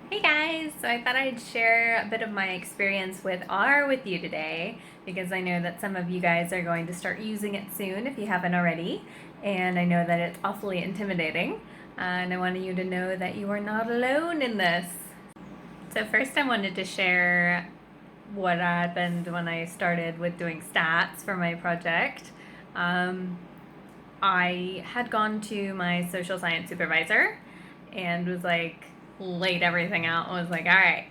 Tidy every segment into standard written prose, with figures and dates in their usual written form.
Hey guys! So I thought I'd share a bit of my experience with R with you today because I know that some of you guys are going to start using it soon if you haven't already, and I know that it's awfully intimidating, and I wanted you to know that you are not alone in this. So first I wanted to share what happened when I started with doing stats for my project. I had gone to my social science supervisor and was like, laid everything out and was like, all right,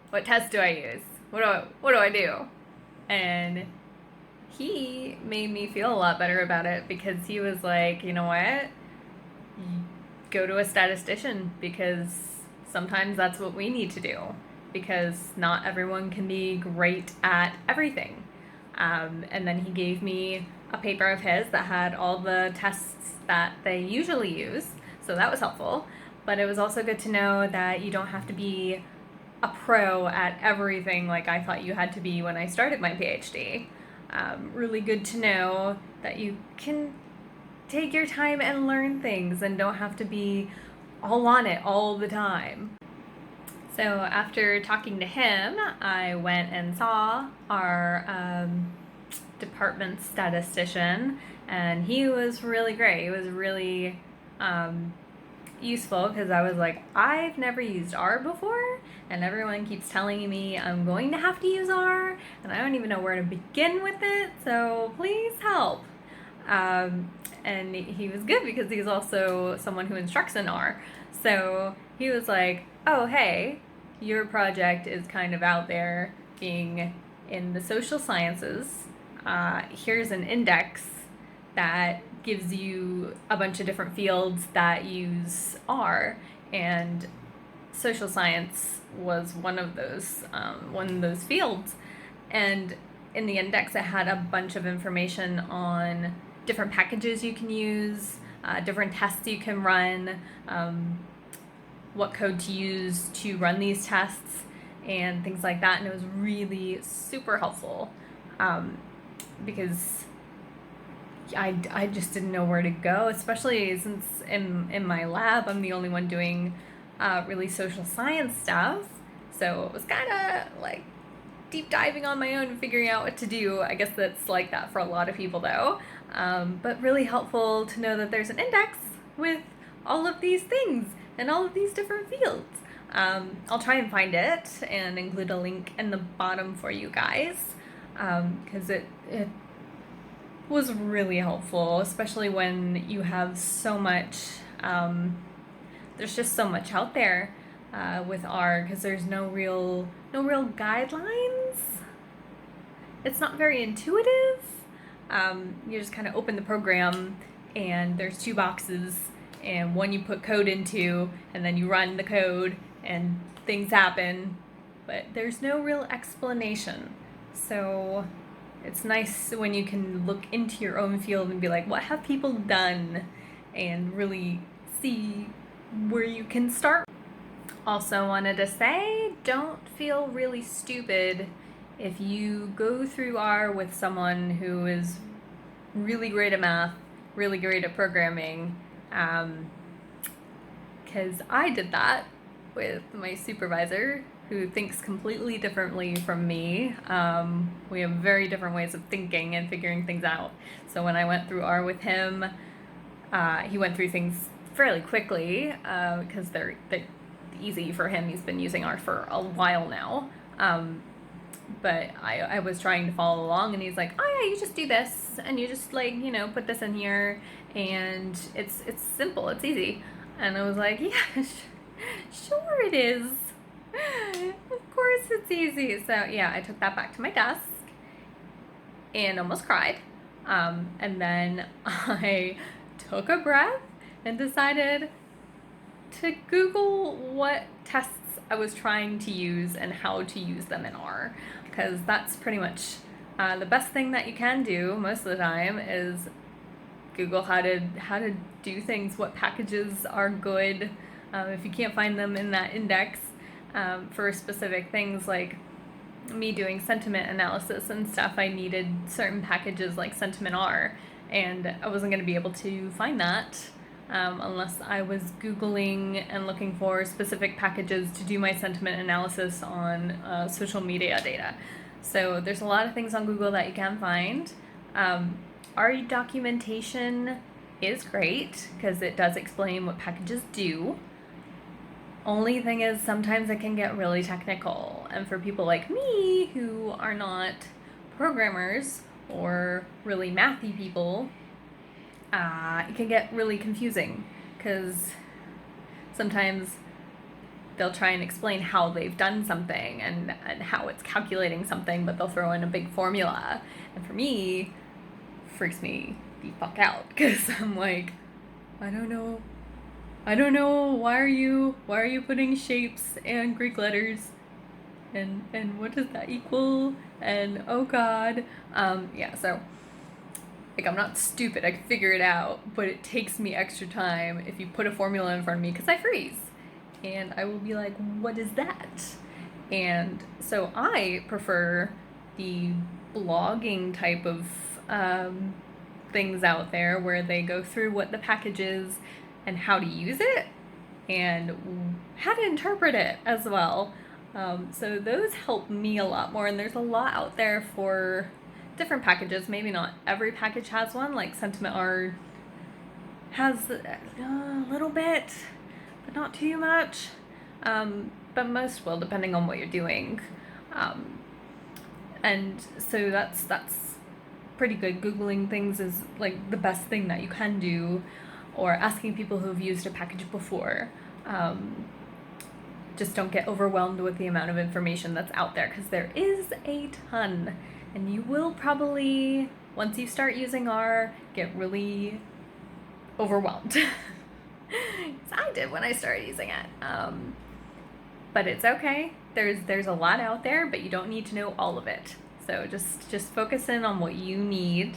what test do I use? What do I do? And he made me feel a lot better about it because he was like, you know what? Go to a statistician because sometimes that's what we need to do because not everyone can be great at everything. And then he gave me a paper of his that had all the tests that they usually use, so that was helpful. But it was also good to know that you don't have to be a pro at everything like I thought you had to be when I started my PhD. Really good to know that you can take your time and learn things and don't have to be all on it all the time. So after talking to him, I went and saw our department statistician, and he was really great. He was really useful because I was like, I've never used R before, and everyone keeps telling me I'm going to have to use R, and I don't even know where to begin with it, so please help. And he was good because he's also someone who instructs in R. So he was like, oh, hey, your project is kind of out there being in the social sciences. Here's an index that gives you a bunch of different fields that use R, and social science was one of those fields. And in the index, it had a bunch of information on different packages you can use, different tests you can run, what code to use to run these tests, and things like that. And it was really super helpful because I just didn't know where to go, especially since in my lab I'm the only one doing really social science stuff. So it was kind of like deep diving on my own and figuring out what to do. I guess that's like that for a lot of people though. But really helpful to know that there's an index with all of these things and all of these different fields. I'll try and find it and include a link in the bottom for you guys because it was really helpful, especially when you have so much, there's just so much out there with R because there's no real guidelines. It's not very intuitive. You just kind of open the program and there's two boxes and one you put code into and then you run the code and things happen, but there's no real explanation. So it's nice when you can look into your own field and be like, what have people done? And really see where you can start. Also wanted to say, don't feel really stupid if you go through R with someone who is really great at math, really great at programming, because I did that with my supervisor who thinks completely differently from me. We have very different ways of thinking and figuring things out. So when I went through R with him, he went through things fairly quickly because they're easy for him. He's been using R for a while now. But I was trying to follow along, and he's like, oh yeah, you just do this, and you just put this in here, and it's simple, it's easy. And I was like, yeah, sure it is. Of course it's easy. So yeah, I took that back to my desk and almost cried. And then I took a breath and decided to Google what tests I was trying to use and how to use them in R, because that's pretty much the best thing that you can do most of the time is Google how to do things, what packages are good. If you can't find them in that index for specific things, like me doing sentiment analysis and stuff, I needed certain packages like sentiment R, and I wasn't going to be able to find that unless I was Googling and looking for specific packages to do my sentiment analysis on social media data. So there's a lot of things on Google that you can find. Our documentation is great because it does explain what packages do. Only thing is, sometimes it can get really technical, and for people like me who are not programmers or really mathy people, it can get really confusing because sometimes they'll try and explain how they've done something and how it's calculating something, but they'll throw in a big formula, and for me, freaks me the fuck out because I'm like, I don't know, why are you putting shapes and Greek letters and what does that equal, and oh god. So like, I'm not stupid, I can figure it out, but it takes me extra time if you put a formula in front of me because I freeze and I will be like, what is that? And so I prefer the blogging type of things out there where they go through what the package is and how to use it and how to interpret it as well. So those help me a lot more, and there's a lot out there for different packages. Maybe not every package has one, like Sentiment R has a little bit, but not too much. But most will, depending on what you're doing. And so that's pretty good. Googling things is like the best thing that you can do, or asking people who have used a package before. Just don't get overwhelmed with the amount of information that's out there, because there is a ton, and you will probably, once you start using R, get really overwhelmed. I did when I started using it. But it's okay. There's a lot out there, but you don't need to know all of it. So just focus in on what you need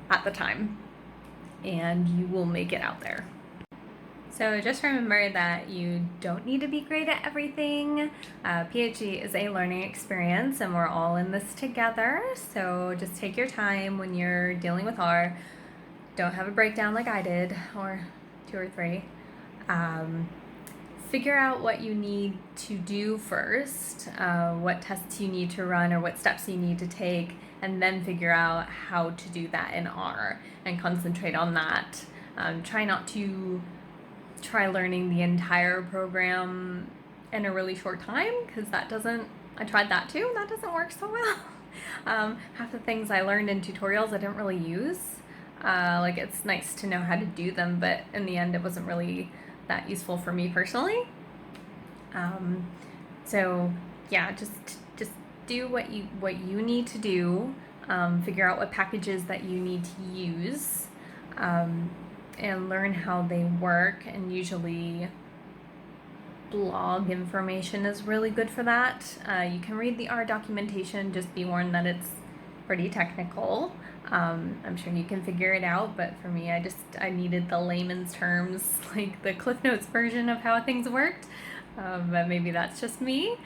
at the time, and you will make it out there. So just remember that you don't need to be great at everything. PhD is a learning experience, and we're all in this together. So just take your time when you're dealing with R. Don't have a breakdown like I did, or 2 or 3. Figure out what you need to do first, what tests you need to run or what steps you need to take, and then figure out how to do that in R and concentrate on that. Try not to try learning the entire program in a really short time, because I tried that too, and that doesn't work so well. Half the things I learned in tutorials I didn't really use. Like, it's nice to know how to do them, but in the end it wasn't really that useful for me personally. So yeah, just do what you need to do. Figure out what packages that you need to use, and learn how they work. And usually blog information is really good for that. You can read the R documentation, just be warned that it's pretty technical. I'm sure you can figure it out, but for me, I needed the layman's terms, like the Cliff Notes version of how things worked. But maybe that's just me.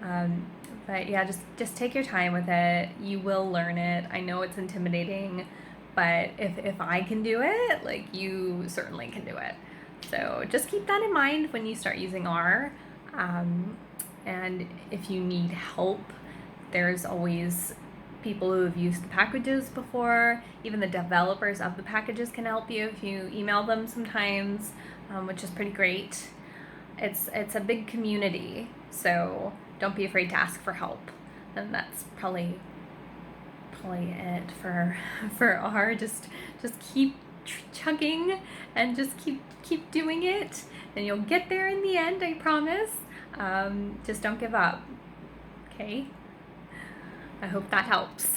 But yeah, just take your time with it. You will learn it. I know it's intimidating, but if I can do it, like, you certainly can do it. So just keep that in mind when you start using R. And if you need help, there's always people who have used the packages before. Even the developers of the packages can help you if you email them sometimes, which is pretty great. It's a big community, so don't be afraid to ask for help. And that's probably it for R. Just keep chugging and just keep doing it, and you'll get there in the end, I promise. Just don't give up. Okay? I hope that helps.